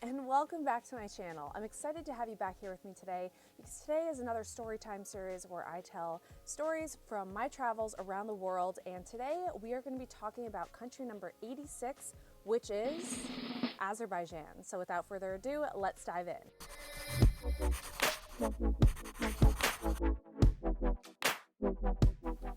and welcome back to my channel. I'm excited to have you back here with me today because today is another Storytime series where I tell stories from my travels around the world, and today we are going to be talking about country number 86, which is Azerbaijan. So without further ado, let's dive in.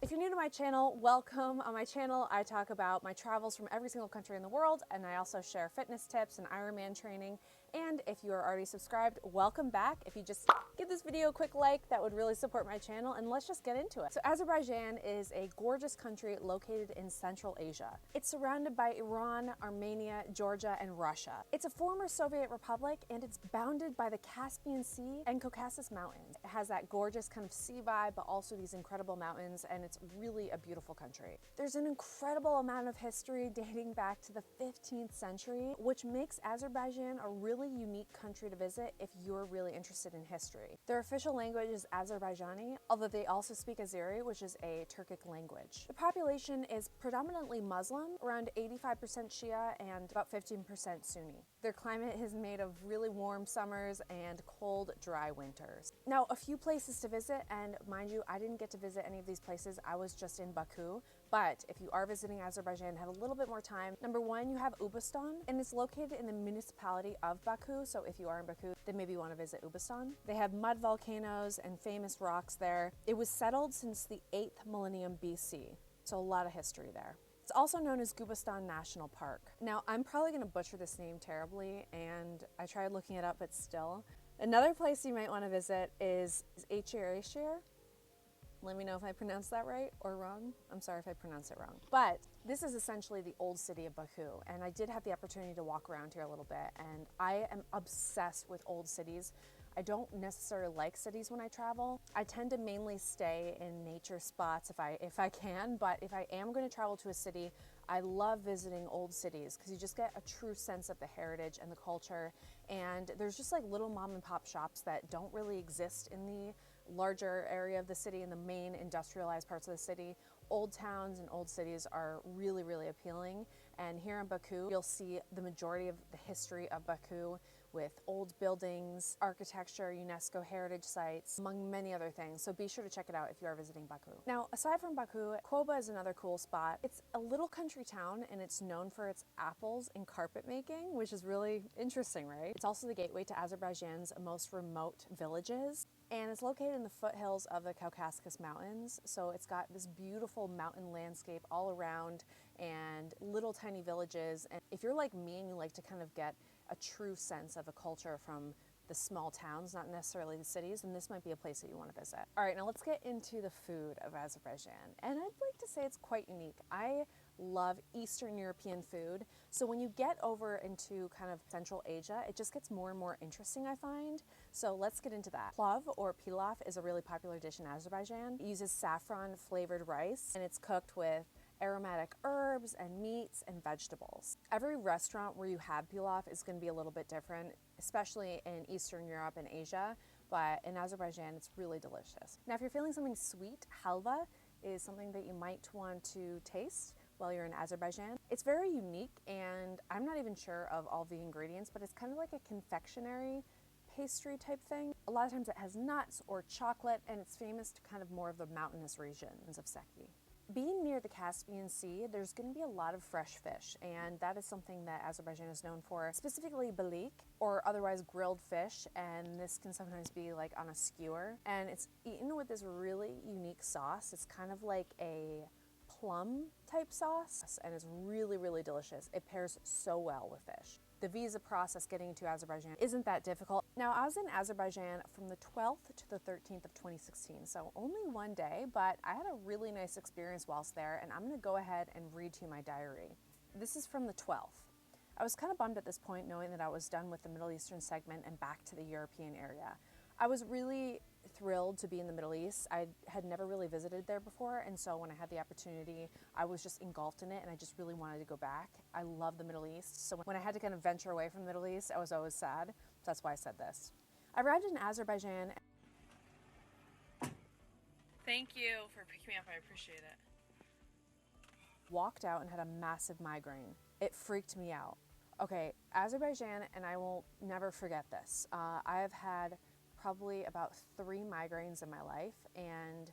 If you're new to my channel, welcome. On my channel, I talk about my travels from every single country in the world, and I also share fitness tips and Ironman training. And if you are already subscribed, welcome back. If you just give this video a quick like, that would really support my channel, and let's just get into it. So Azerbaijan is a gorgeous country located in Central Asia. It's surrounded by Iran, Armenia, Georgia, and Russia. It's a former Soviet republic, and it's bounded by the Caspian Sea and Caucasus Mountains. It has that gorgeous kind of sea vibe, but also these incredible mountains, and it's really a beautiful country. There's an incredible amount of history dating back to the 15th century, which makes Azerbaijan a really unique country to visit if you're really interested in history. Their official language is Azerbaijani, although they also speak Azeri, which is a Turkic language. The population is predominantly Muslim, around 85% Shia and about 15% Sunni. Their climate is made of really warm summers and cold, dry winters. Now, a few places to visit, and mind you, I didn't get to visit any of these places. I was just in Baku, but if you are visiting Azerbaijan and have a little bit more time, number one, you have Ubustan, and it's located in the municipality of Baku, so if you are in Baku, then maybe you want to visit Ubustan. They have mud volcanoes and famous rocks there. It was settled since the 8th millennium BC, so a lot of history there. It's also known as Gubastan National Park. Now, I'm probably going to butcher this name terribly, and I tried looking it up, but still. Another place you might want to visit is Azerbaijani. Let me know if I pronounced that right or wrong. I'm sorry if I pronounced it wrong. But this is essentially the old city of Baku, and I did have the opportunity to walk around here a little bit, and I am obsessed with old cities. I don't necessarily like cities when I travel. I tend to mainly stay in nature spots if I can, but if I am going to travel to a city, I love visiting old cities because you just get a true sense of the heritage and the culture, and there's just like little mom and pop shops that don't really exist in the larger area of the city, in the main industrialized parts of the city. Old towns and old cities are really, really appealing, and here in Baku, you'll see the majority of the history of Baku with old buildings, architecture, UNESCO heritage sites, among many other things. So be sure to check it out if you are visiting Baku. Now, aside from Baku, Koba is another cool spot. It's a little country town, and it's known for its apples and carpet making, which is really interesting, right? It's also the gateway to Azerbaijan's most remote villages, and it's located in the foothills of the Caucasus Mountains. So it's got this beautiful mountain landscape all around and little tiny villages. And if you're like me and you like to kind of get a true sense of a culture from the small towns, not necessarily the cities, then this might be a place that you want to visit. All right, now let's get into the food of Azerbaijan. And I'd like to say it's quite unique. I love Eastern European food. So when you get over into kind of Central Asia, it just gets more and more interesting, I find. So let's get into that. Plov or pilaf is a really popular dish in Azerbaijan. It uses saffron flavored rice, and it's cooked with aromatic herbs and meats and vegetables. Every restaurant where you have pilaf is going to be a little bit different, especially in Eastern Europe and Asia, but in Azerbaijan it's really delicious. Now, if you're feeling something sweet, halva is something that you might want to taste while you're in Azerbaijan. It's very unique, and I'm not even sure of all the ingredients, but it's kind of like a confectionery pastry type thing. A lot of times it has nuts or chocolate, and it's famous to kind of more of the mountainous regions of Seki. Being near the Caspian Sea, there's going to be a lot of fresh fish, and that is something that Azerbaijan is known for, specifically balik, or otherwise grilled fish, and this can sometimes be like on a skewer, and it's eaten with this really unique sauce. It's kind of like a plum type sauce, and it's really, really delicious. It pairs so well with fish. The visa process getting to Azerbaijan isn't that difficult. Now, I was in Azerbaijan from the 12th to the 13th of 2016, so only one day, but I had a really nice experience whilst there, and I'm gonna go ahead and read to you my diary. This is from the 12th. I was kind of bummed at this point knowing that I was done with the Middle Eastern segment and back to the European area. I was really thrilled to be in the Middle East. I had never really visited there before, and so when I had the opportunity, I was just engulfed in it, and I just really wanted to go back. I love the Middle East, so when I had to kind of venture away from the Middle East, I was always sad. So that's why I said this. I arrived in Azerbaijan. Thank you for picking me up, I appreciate it. Walked out and had a massive migraine. It freaked me out. Okay, Azerbaijan, and I will never forget this. I have had probably about 3 migraines in my life, and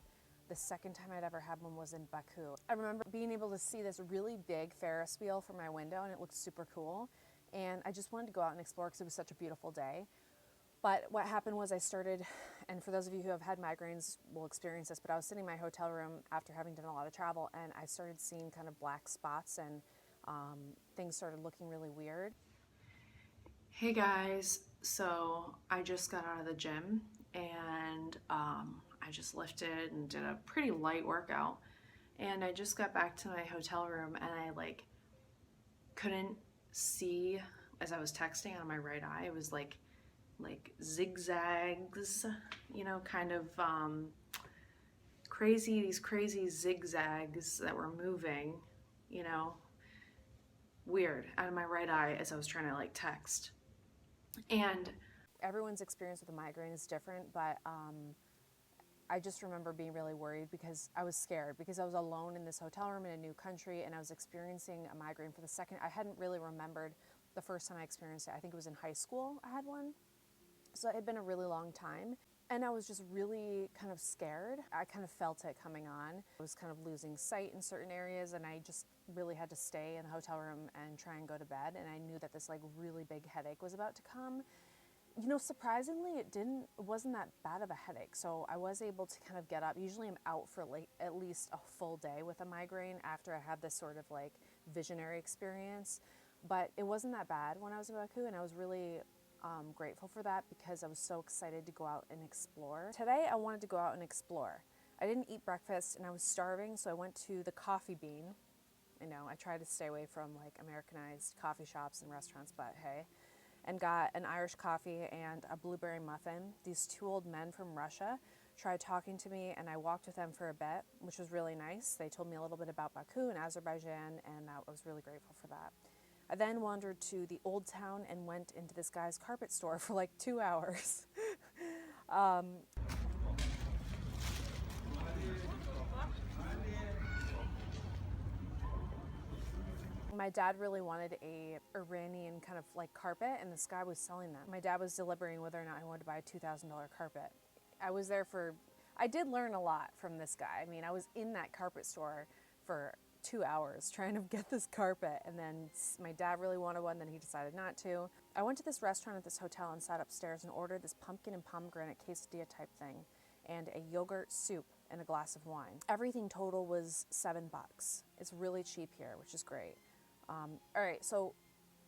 the second time I'd ever had one was in Baku. I remember being able to see this really big Ferris wheel from my window, and it looked super cool. And I just wanted to go out and explore because it was such a beautiful day. But what happened was I started, and for those of you who have had migraines will experience this, but I was sitting in my hotel room after having done a lot of travel, and I started seeing kind of black spots, and things started looking really weird. Hey guys, so I just got out of the gym and I just lifted and did a pretty light workout, and I just got back to my hotel room and I couldn't see as I was texting on my right eye. It was like zigzags, you know, kind of these crazy zigzags that were moving, you know, weird out of my right eye as I was trying to text. And Everyone's experience with a migraine is different, but I just remember being really worried because I was scared because I was alone in this hotel room in a new country, and I was experiencing a migraine for the second. I hadn't really remembered the first time I experienced it. I think it was in high school I had one. So it had been a really long time. And I was just really kind of scared. I kind of felt it coming on. I was kind of losing sight in certain areas, and I just really had to stay in the hotel room and try and go to bed. And I knew that this really big headache was about to come. You know, surprisingly, it wasn't that bad of a headache. So I was able to kind of get up. Usually I'm out for at least a full day with a migraine after I had this sort of visionary experience. But it wasn't that bad when I was in Baku, and I was really grateful for that because I was so excited to go out and explore. Today I wanted to go out and explore. I didn't eat breakfast and I was starving, so I went to the Coffee Bean. You know, I try to stay away from Americanized coffee shops and restaurants, but hey. And got an Irish coffee and a blueberry muffin. These 2 old men from Russia tried talking to me, and I walked with them for a bit, which was really nice. They told me a little bit about Baku and Azerbaijan, and I was really grateful for that. I then wandered to the old town and went into this guy's carpet store for 2 hours. My dad really wanted a Iranian kind of carpet, and this guy was selling them. My dad was deliberating whether or not I wanted to buy a $2,000 carpet. I did learn a lot from this guy. I mean, I was in that carpet store for 2 hours trying to get this carpet, and then my dad really wanted one, then he decided not to. I went to this restaurant at this hotel and sat upstairs and ordered this pumpkin and pomegranate quesadilla type thing and a yogurt soup and a glass of wine. Everything total was $7. It's really cheap here, which is great. All right, so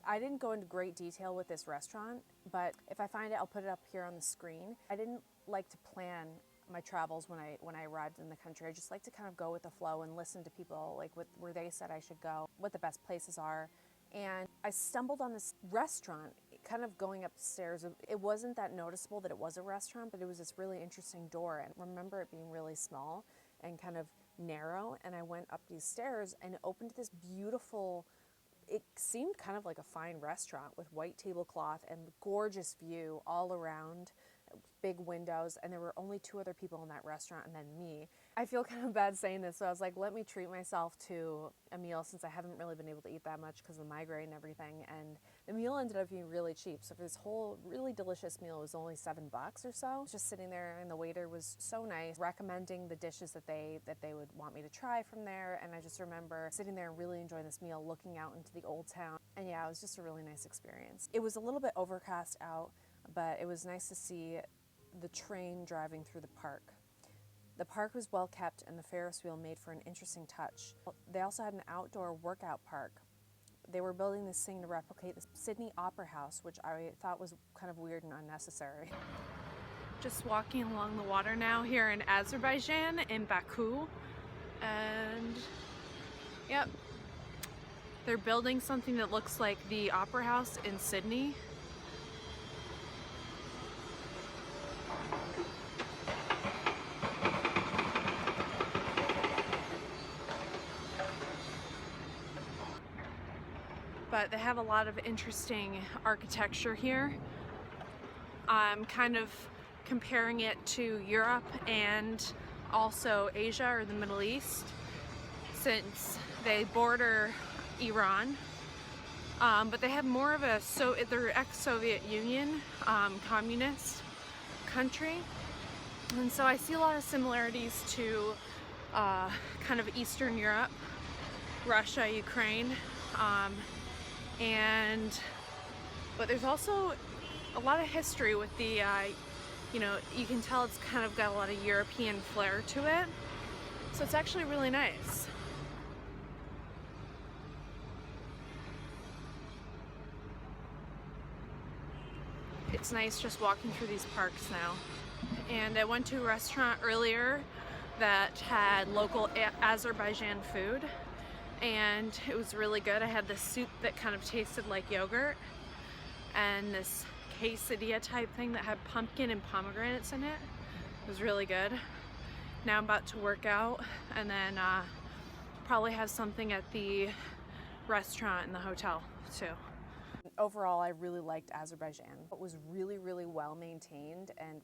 I didn't go into great detail with this restaurant, but if I find it, I'll put it up here on the screen. I didn't like to plan my travels when I arrived in the country. I just like to kind of go with the flow and listen to people where they said I should go, what the best places are. And I stumbled on this restaurant kind of going upstairs. It wasn't that noticeable that it was a restaurant, but it was this really interesting door. And I remember it being really small and kind of narrow. And I went up these stairs and it opened to this beautiful, it seemed kind of like a fine restaurant with white tablecloth and gorgeous view all around, big windows, and there were only 2 other people in that restaurant and then me. I feel kind of bad saying this, so I was like, let me treat myself to a meal since I haven't really been able to eat that much because of the migraine and everything, and the meal ended up being really cheap. So for this whole really delicious meal, it was only $7 or so. Just sitting there, and the waiter was so nice, recommending the dishes that they would want me to try from there, and I just remember sitting there and really enjoying this meal, looking out into the old town, and yeah, it was just a really nice experience. It was a little bit overcast out, but it was nice to see the train driving through the park. The park was well kept, and the Ferris wheel made for an interesting touch. They also had an outdoor workout park. They were building this thing to replicate the Sydney Opera House, which I thought was kind of weird and unnecessary. Just walking along the water now here in Azerbaijan, in Baku. And yep, they're building something that looks like the Opera House in Sydney. But they have a lot of interesting architecture here. I'm kind of comparing it to Europe and also Asia or the Middle East, since they border Iran. but they have more of a, they're ex-Soviet Union, communist country. And so I see a lot of similarities to kind of Eastern Europe, Russia, Ukraine, but there's also a lot of history with the, you know, you can tell it's kind of got a lot of European flair to it. So it's actually really nice. It's nice just walking through these parks now. And I went to a restaurant earlier that had local Azerbaijan food, and it was really good. I had this soup that kind of tasted like yogurt, and this quesadilla type thing that had pumpkin and pomegranates in it. It was really good. Now I'm about to work out, and then probably have something at the restaurant in the hotel too. Overall, I really liked Azerbaijan. It was really, really well maintained and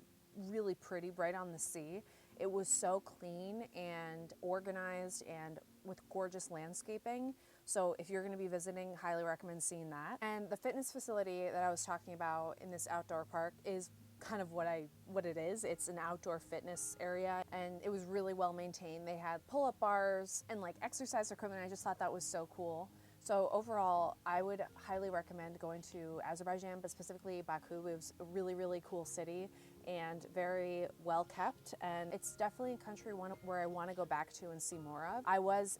really pretty, right on the sea. It was so clean and organized and with gorgeous landscaping. So if you're going to be visiting, highly recommend seeing that. And the fitness facility that I was talking about in this outdoor park is kind of what it is. It's an outdoor fitness area, and it was really well maintained. They had pull-up bars and like exercise equipment. I just thought that was so cool. So overall, I would highly recommend going to Azerbaijan, but specifically Baku. It was a really, really cool city and very well kept, and it's definitely a country where I want to go back to and see more of. I was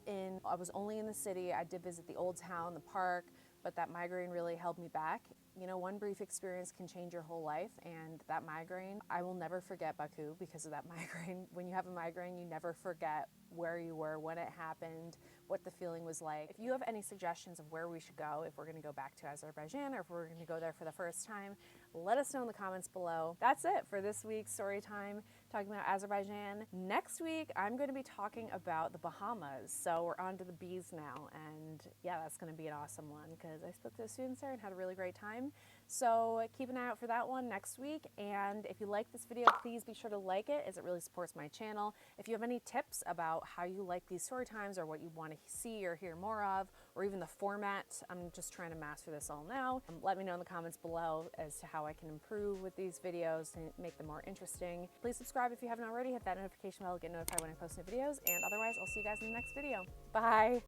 only in the city. I did visit the old town, the park, but that migraine really held me back. You know, one brief experience can change your whole life, and that migraine, I will never forget Baku because of that migraine. When you have a migraine, you never forget where you were, when it happened, what the feeling was like. If you have any suggestions of where we should go, if we're going to go back to Azerbaijan or if we're going to go there for the first time, let us know in the comments below. That's it for this week's story time, talking about Azerbaijan. Next week, I'm going to be talking about the Bahamas. So we're on to the B's now, and yeah, that's going to be an awesome one because I spoke to the students there and had a really great time. So keep an eye out for that one next week. And if you like this video, please be sure to like it, as it really supports my channel. If you have any tips about how you like these story times or what you want to see or hear more of, or even the format, I'm just trying to master this all now. Let me know in the comments below as to how I can improve with these videos and make them more interesting. Please subscribe if you haven't already. Hit that notification bell to get notified when I post new videos. And otherwise, I'll see you guys in the next video. Bye.